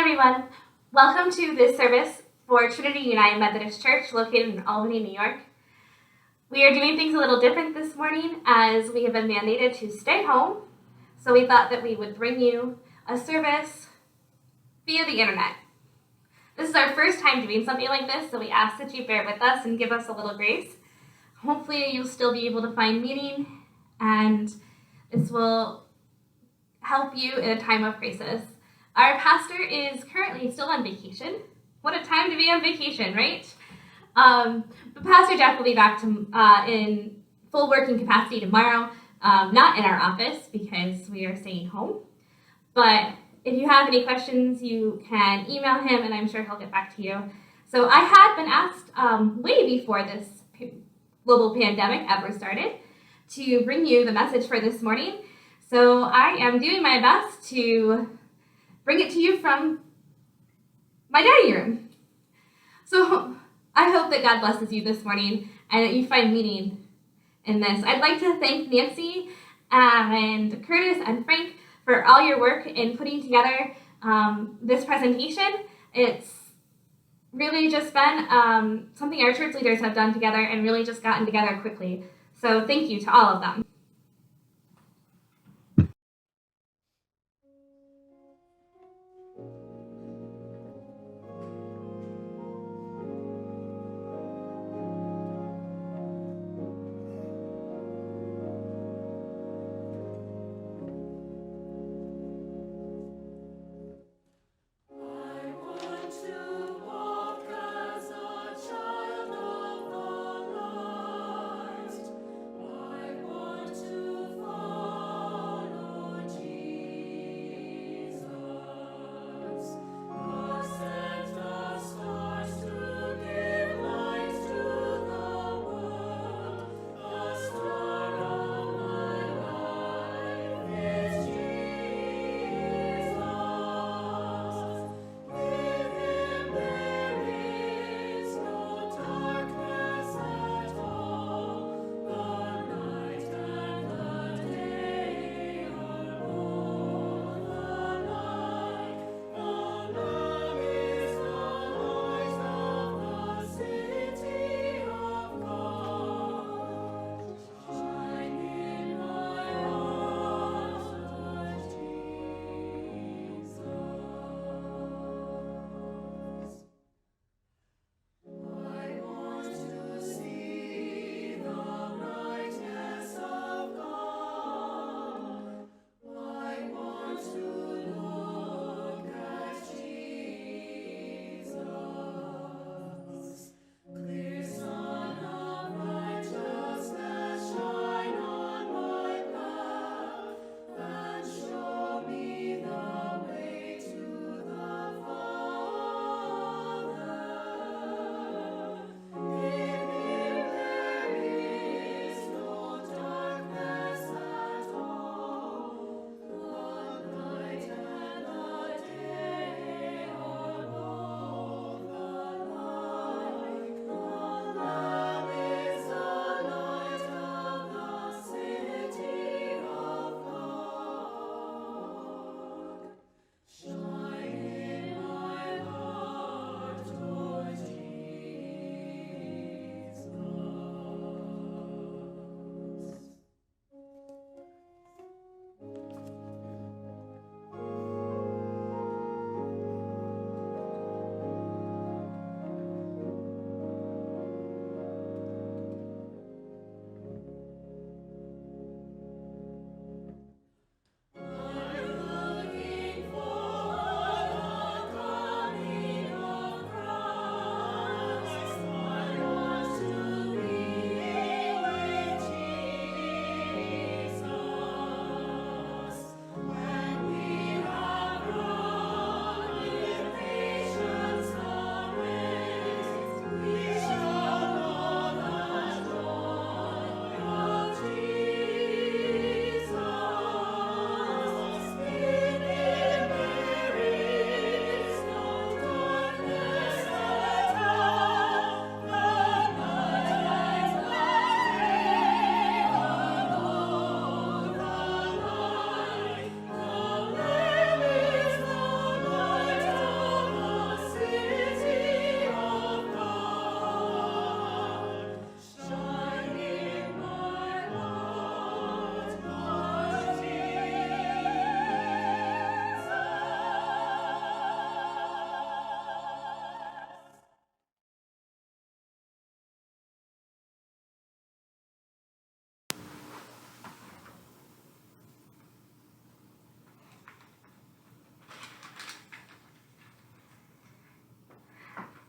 everyone. Welcome to this service for Trinity United Methodist Church located in Albany, New York. We are doing things a little different this morning as we have been mandated to stay home. So we thought that we would bring you a service via the internet. This is our first time doing something like this, so we ask that you bear with us and give us a little grace. Hopefully you'll still be able to find meaning, and this will help you in a time of crisis. Our pastor is currently still on vacation. What a time to be on vacation, right? But Pastor Jeff will be back to, in full working capacity tomorrow, not in our office because we are staying home. But if you have any questions, you can email him and I'm sure he'll get back to you. So I had been asked way before this global pandemic ever started to bring you the message for this morning. So I am doing my best to bring it to you from my dining room. So I hope that God blesses you this morning and that you find meaning in this. I'd like to thank Nancy and Curtis and Frank for all your work in putting together this presentation. It's really just been something our church leaders have done together and really just gotten together quickly. So thank you to all of them. Child of the light, I want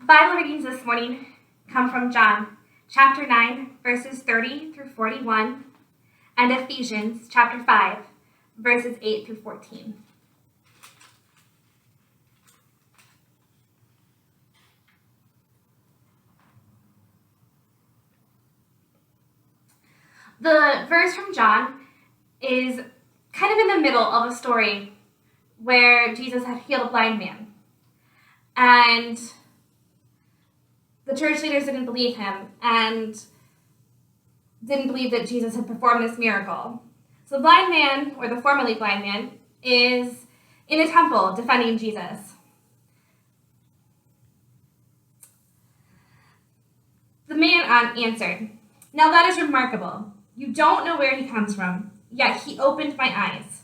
Bible readings this morning come from John, chapter 9, verses 30 through 41, and Ephesians, chapter 5, verses 8 through 14. The verse from John is kind of in the middle of a story where Jesus had healed a blind man. And the church leaders didn't believe him and didn't believe that Jesus had performed this miracle. So the blind man, or the formerly blind man, is in a temple defending Jesus. The man answered, "Now that is remarkable. You don't know where he comes from, yet he opened my eyes.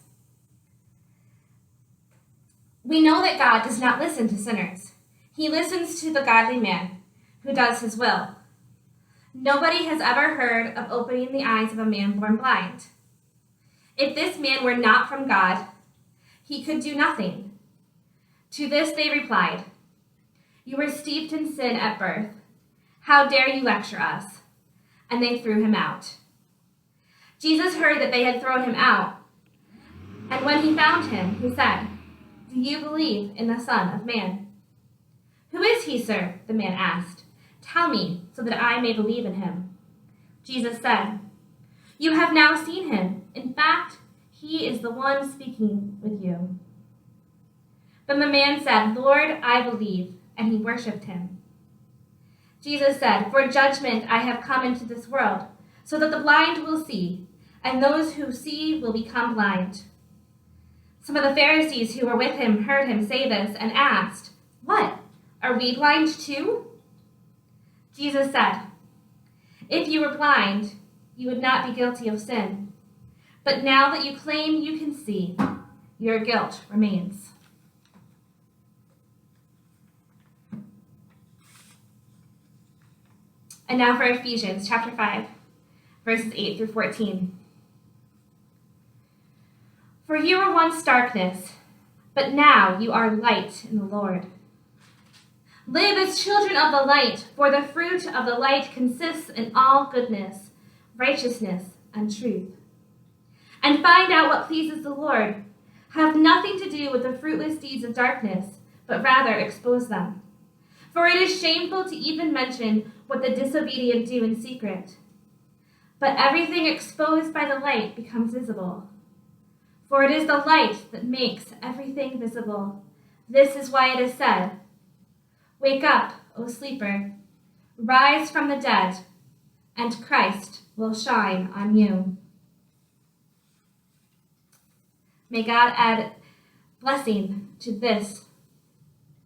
We know that God does not listen to sinners. He listens to the godly man who does his will. Nobody has ever heard of opening the eyes of a man born blind. If this man were not from God, he could do nothing." To this they replied, "You were steeped in sin at birth. How dare you lecture us?" And they threw him out. Jesus heard that they had thrown him out, and when he found him, he said, "Do you believe in the Son of Man?" "Who is he, sir?" the man asked. "Tell me, so that I may believe in him." Jesus said, "You have now seen him. In fact, he is the one speaking with you." Then the man said, "Lord, I believe," and he worshipped him. Jesus said, "For judgment I have come into this world, so that the blind will see, and those who see will become blind." Some of the Pharisees who were with him heard him say this and asked, "What? Are we blind too?" Jesus said, "If you were blind, you would not be guilty of sin. But now that you claim you can see, your guilt remains." And now for Ephesians chapter 5, verses 8 through 14. "For you were once darkness, but now you are light in the Lord. Live as children of the light, for the fruit of the light consists in all goodness, righteousness, and truth. And find out what pleases the Lord. Have nothing to do with the fruitless deeds of darkness, but rather expose them. For it is shameful to even mention what the disobedient do in secret. But everything exposed by the light becomes visible. For it is the light that makes everything visible. This is why it is said, 'Wake up, O sleeper, rise from the dead, and Christ will shine on you.'" May God add blessing to this,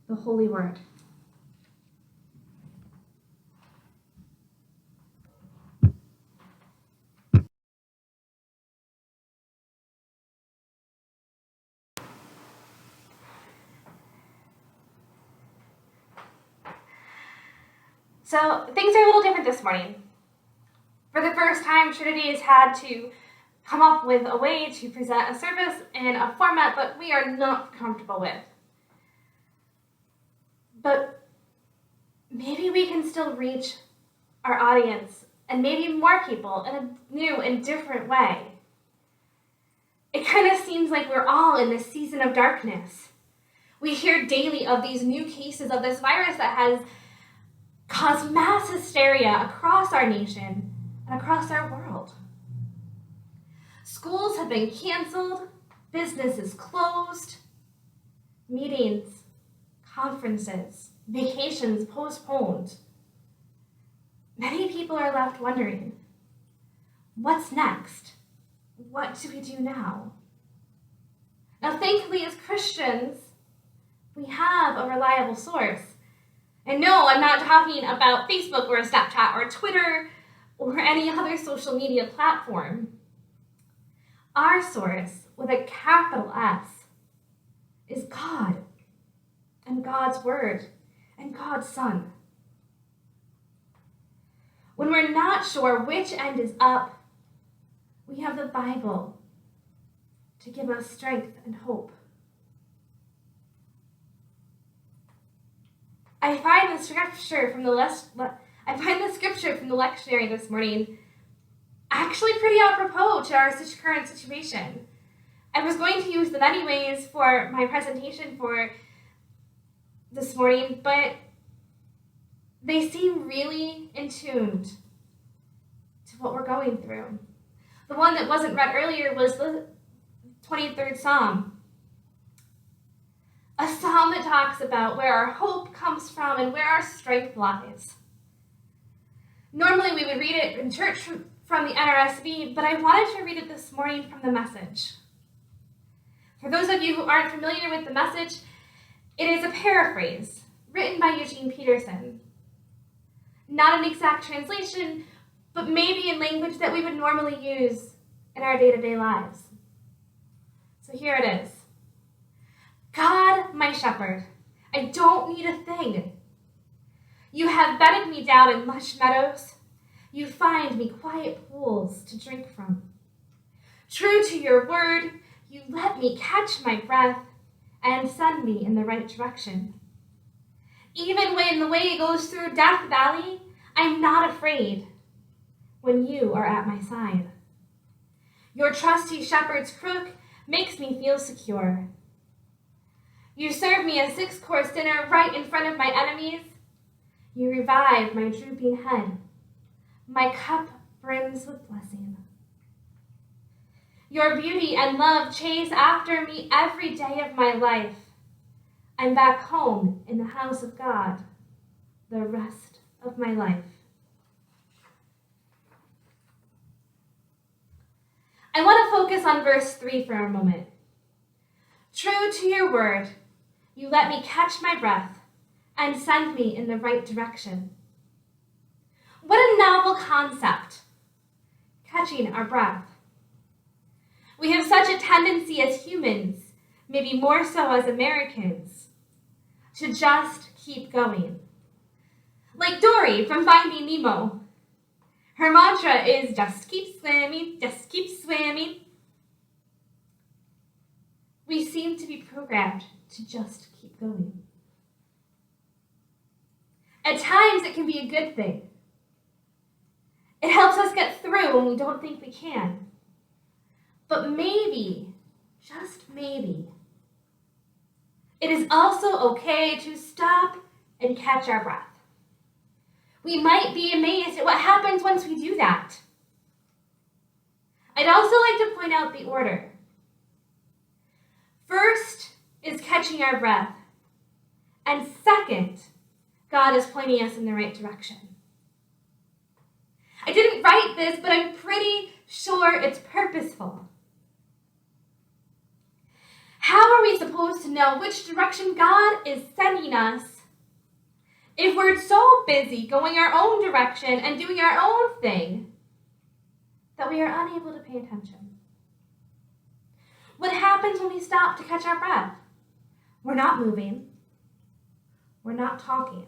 the holy word. So things are a little different this morning. For the first time, Trinity has had to come up with a way to present a service in a format that we are not comfortable with. But maybe we can still reach our audience and maybe more people in a new and different way. It kind of seems like we're all in this season of darkness. We hear daily of these new cases of this virus that has caused mass hysteria across our nation and across our world. Schools have been canceled, businesses closed, meetings, conferences, vacations postponed. Many people are left wondering, what's next? What do we do now? Now, thankfully, as Christians, we have a reliable source. And no, I'm not talking about Facebook or Snapchat or Twitter or any other social media platform. Our source, with a capital S, is God and God's Word and God's Son. When we're not sure which end is up, we have the Bible to give us strength and hope. I find the scripture from the lectionary this morning actually pretty apropos to our current situation. I was going to use them anyways for my presentation for this morning, but they seem really in tune to what we're going through. The one that wasn't read earlier was the 23rd Psalm. A psalm that talks about where our hope comes from and where our strength lies. Normally we would read it in church from the NRSV, but I wanted to read it this morning from the Message. For those of you who aren't familiar with the Message, it is a paraphrase written by Eugene Peterson. Not an exact translation, but maybe in language that we would normally use in our day-to-day lives. So here it is. God, my shepherd, I don't need a thing. You have bedded me down in lush meadows. You find me quiet pools to drink from. True to your word, you let me catch my breath and send me in the right direction. Even when the way goes through Death Valley, I'm not afraid when you are at my side. Your trusty shepherd's crook makes me feel secure. You serve me a 6-course dinner right in front of my enemies. You revive my drooping head. My cup brims with blessing. Your beauty and love chase after me every day of my life. I'm back home in the house of God the rest of my life. I want to focus on verse 3 for a moment. True to your word, you let me catch my breath and send me in the right direction. What a novel concept, catching our breath. We have such a tendency as humans, maybe more so as Americans, to just keep going. Like Dory from Finding Nemo. Her mantra is just keep swimming, just keep swimming. We seem to be programmed to just keep going. At times it can be a good thing. It helps us get through when we don't think we can. But maybe, just maybe, it is also okay to stop and catch our breath. We might be amazed at what happens once we do that. I'd also like to point out the order. First is catching our breath, and second, God is pointing us in the right direction. I didn't write this, but I'm pretty sure it's purposeful. How are we supposed to know which direction God is sending us if we're so busy going our own direction and doing our own thing that we are unable to pay attention? What happens when we stop to catch our breath? We're not moving. We're not talking.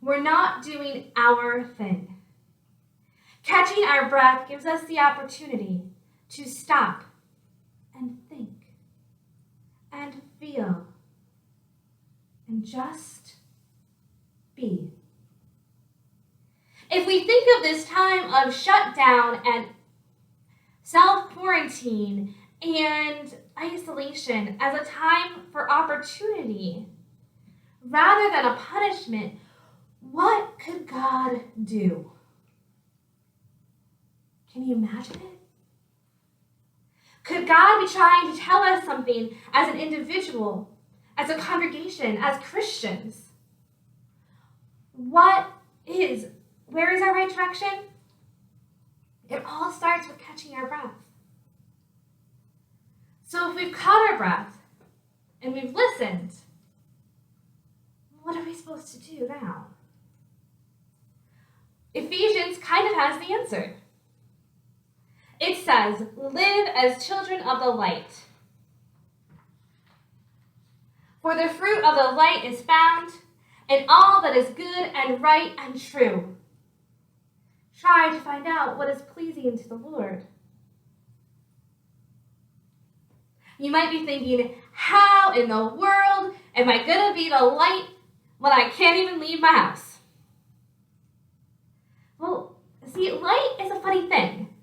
We're not doing our thing. Catching our breath gives us the opportunity to stop and think and feel and just be. If we think of this time of shutdown and self-quarantine and isolation as a time for opportunity rather than a punishment, what could God do? Can you imagine it? Could God be trying to tell us something as an individual, as a congregation, as Christians? Where is our right direction? It all starts with catching our breath. So if we've caught our breath and we've listened, what are we supposed to do now? Ephesians kind of has the answer. It says, live as children of the light. For the fruit of the light is found in all that is good and right and true. Try to find out what is pleasing to the Lord. You might be thinking, how in the world am I going to be the light when I can't even leave my house? Well, see, light is a funny thing.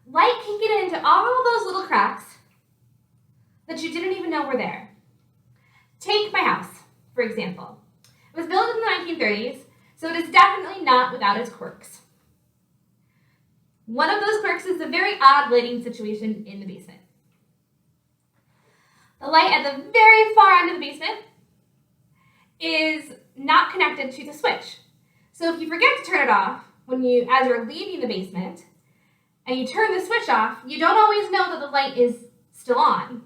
Light can get into all those little cracks that you didn't even know were there. Take my house, for example. It was built in the 1930s, so it is definitely not without its quirks. One of those quirks is the very odd lighting situation in the basement. The light at the very far end of the basement is not connected to the switch. So if you forget to turn it off as you're leaving the basement and you turn the switch off, you don't always know that the light is still on.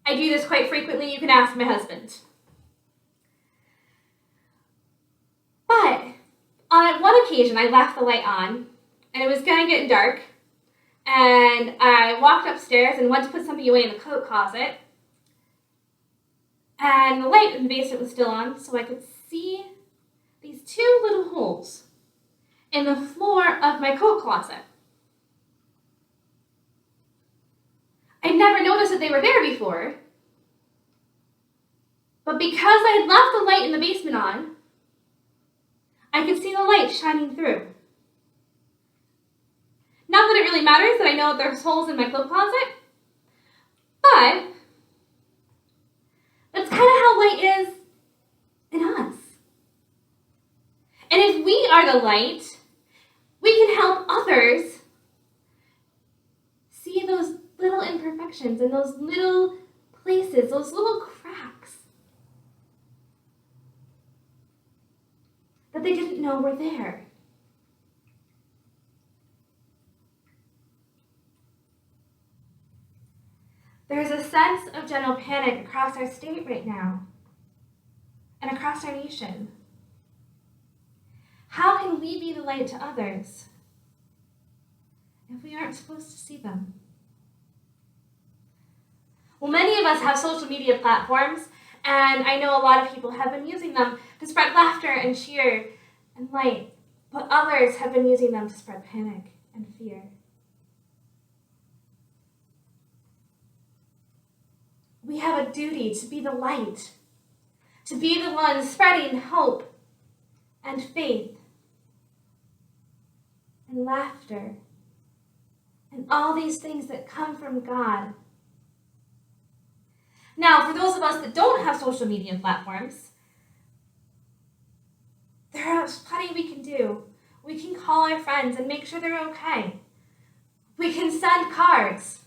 I do this quite frequently. You can ask my husband. But on one occasion, I left the light on, and it was kind of getting dark, and I walked upstairs and went to put something away in the coat closet, and the light in the basement was still on, so I could see these two little holes in the floor of my coat closet. I'd never noticed that they were there before, but because I had left the light in the basement on, I could see the light shining through. Not that it really matters that I know that there's holes in my coat closet, but that's kind of how light is in us. And if we are the light, we can help others see those little imperfections and those little places, those little cracks that they didn't know were there. There's a sense of general panic across our state right now and across our nation. How can we be the light to others if we aren't supposed to see them? Well, many of us have social media platforms, and I know a lot of people have been using them to spread laughter and cheer and light, but others have been using them to spread panic and fear. We have a duty to be the light, to be the ones spreading hope and faith and laughter and all these things that come from God. Now, for those of us that don't have social media platforms, there's plenty we can do. We can call our friends and make sure they're okay. We can send cards.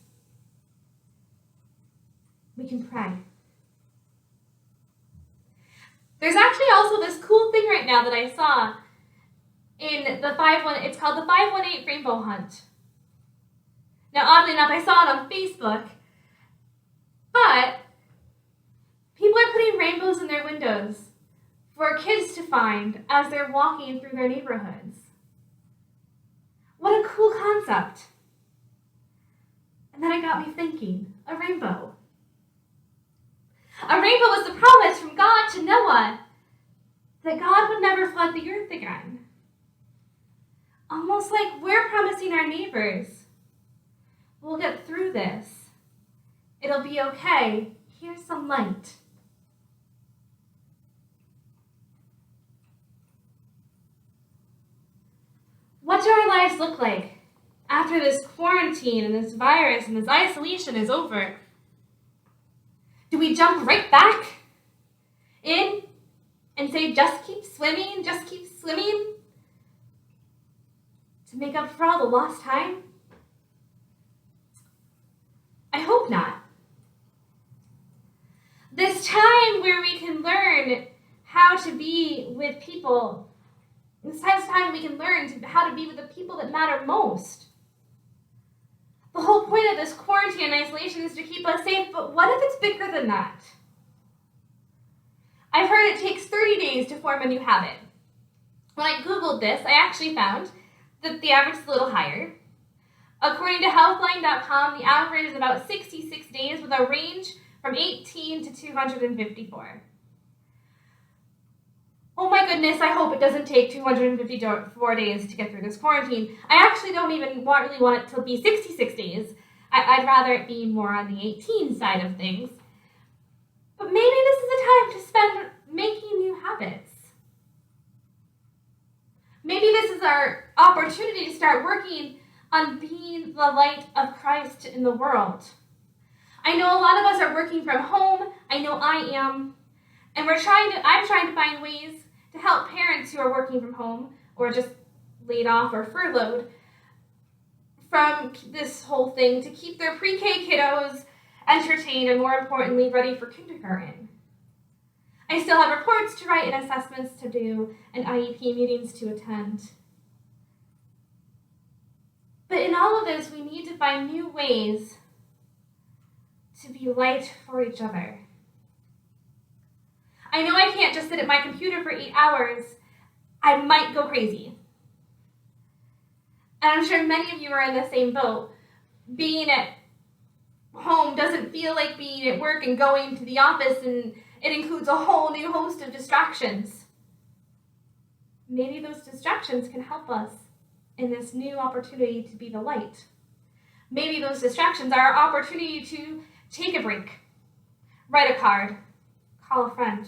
We can pray. There's actually also this cool thing right now that I saw in it's called the 518 Rainbow Hunt. Now, oddly enough, I saw it on Facebook, but people are putting rainbows in their windows for kids to find as they're walking through their neighborhoods. What a cool concept. And then it got me thinking, a rainbow. A rainbow was the promise from God to Noah that God would never flood the earth again. Almost like we're promising our neighbors, we'll get through this. It'll be okay. Here's some light. What do our lives look like after this quarantine and this virus and this isolation is over? Do we jump right back in and say, just keep swimming, to make up for all the lost time? I hope not. This time where we can learn how to be with people, this time we can learn how to be with the people that matter most. The whole point of this quarantine and isolation is to keep us safe, but what if it's bigger than that? I've heard it takes 30 days to form a new habit. When I Googled this, I actually found that the average is a little higher. According to healthline.com, the average is about 66 days with a range from 18 to 254. Oh my goodness, I hope it doesn't take 254 days to get through this quarantine. I actually don't even really want it to be 66 days. I'd rather it be more on the 18 side of things. But maybe this is a time to spend making new habits. Maybe this is our opportunity to start working on being the light of Christ in the world. I know a lot of us are working from home. I know I am. And I'm trying to find ways to help parents who are working from home or just laid off or furloughed from this whole thing to keep their pre-K kiddos entertained and, more importantly, ready for kindergarten. I still have reports to write and assessments to do and IEP meetings to attend. But in all of this, we need to find new ways to be light for each other. I know I can't just sit at my computer for 8 hours. I might go crazy. And I'm sure many of you are in the same boat. Being at home doesn't feel like being at work and going to the office, and it includes a whole new host of distractions. Maybe those distractions can help us in this new opportunity to be the light. Maybe those distractions are our opportunity to take a break, write a card, call a friend.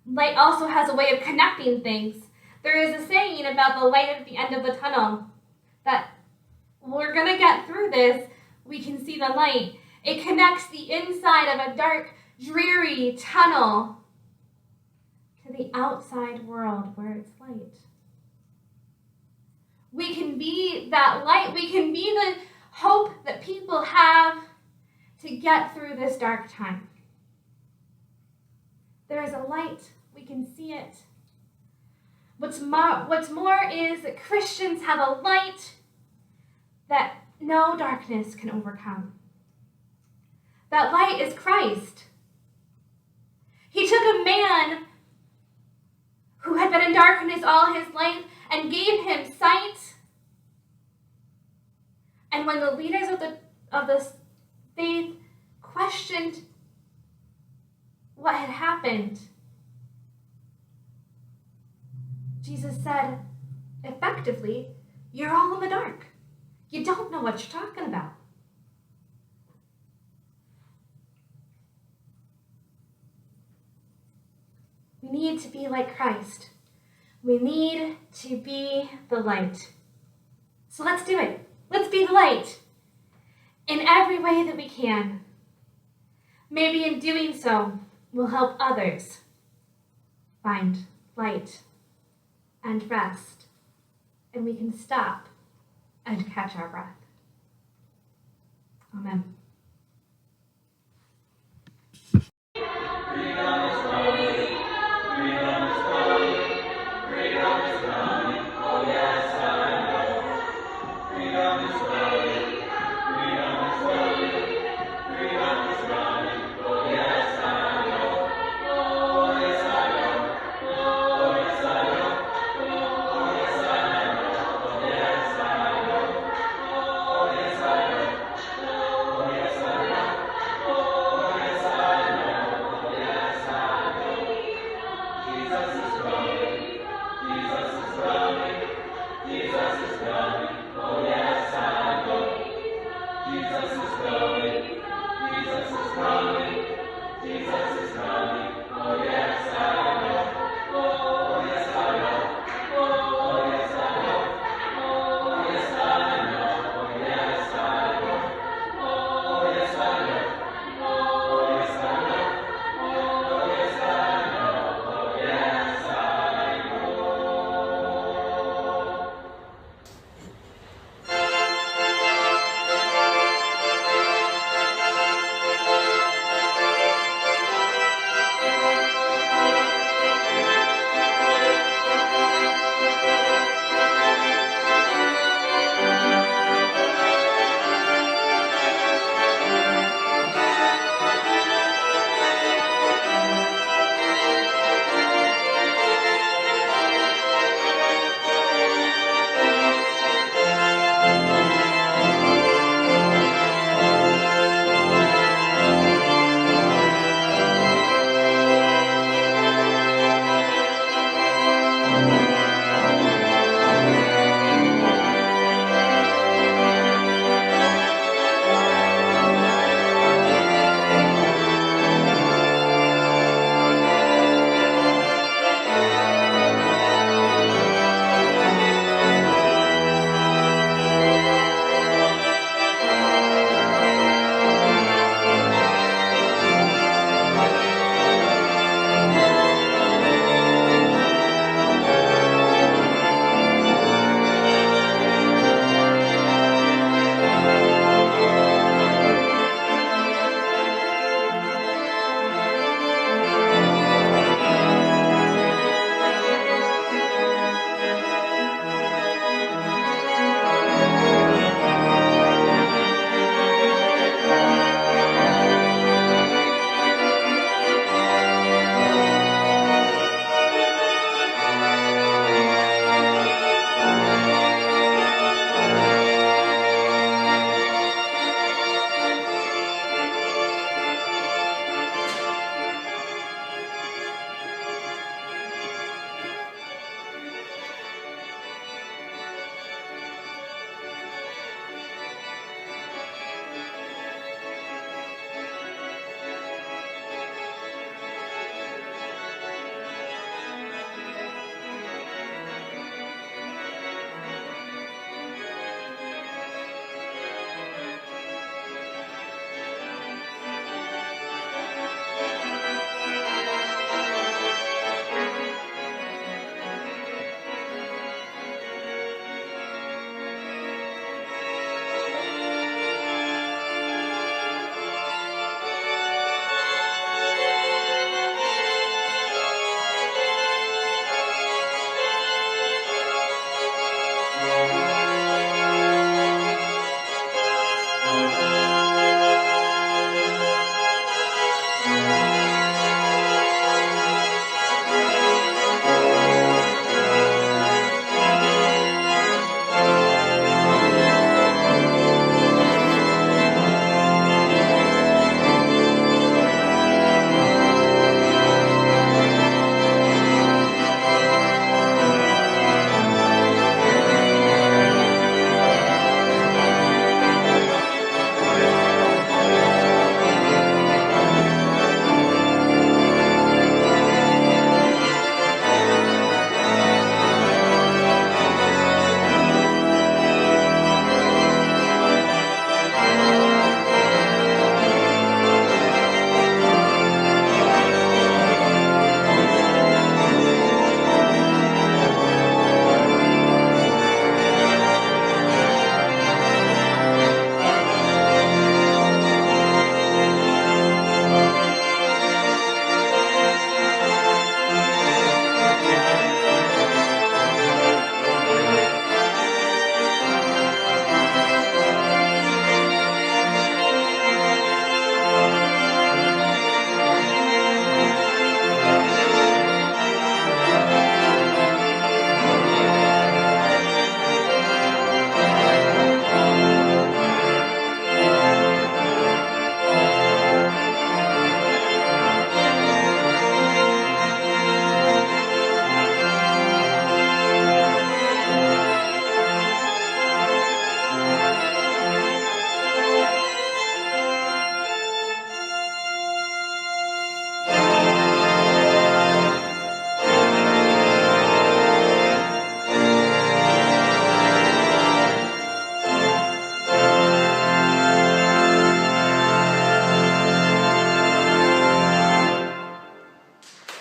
Light also has a way of connecting things. There is a saying about the light at the end of the tunnel, that we're going to get through this, we can see the light. It connects the inside of a dark, dreary tunnel to the outside world where it's light. We can be that light. We can be the hope that people have to get through this dark time. There is a light. We can see it. What's more is that Christians have a light that no darkness can overcome. That light is Christ. He took a man who had been in darkness all his life and gave him sight. And when the leaders of the faith questioned what had happened, Jesus said, effectively, you're all in the dark. You don't know what you're talking about. We need to be like Christ. We need to be the light. So let's do it. Let's be the light in every way that we can. Maybe in doing so, we'll help others find light and rest, and we can stop and catch our breath. Amen.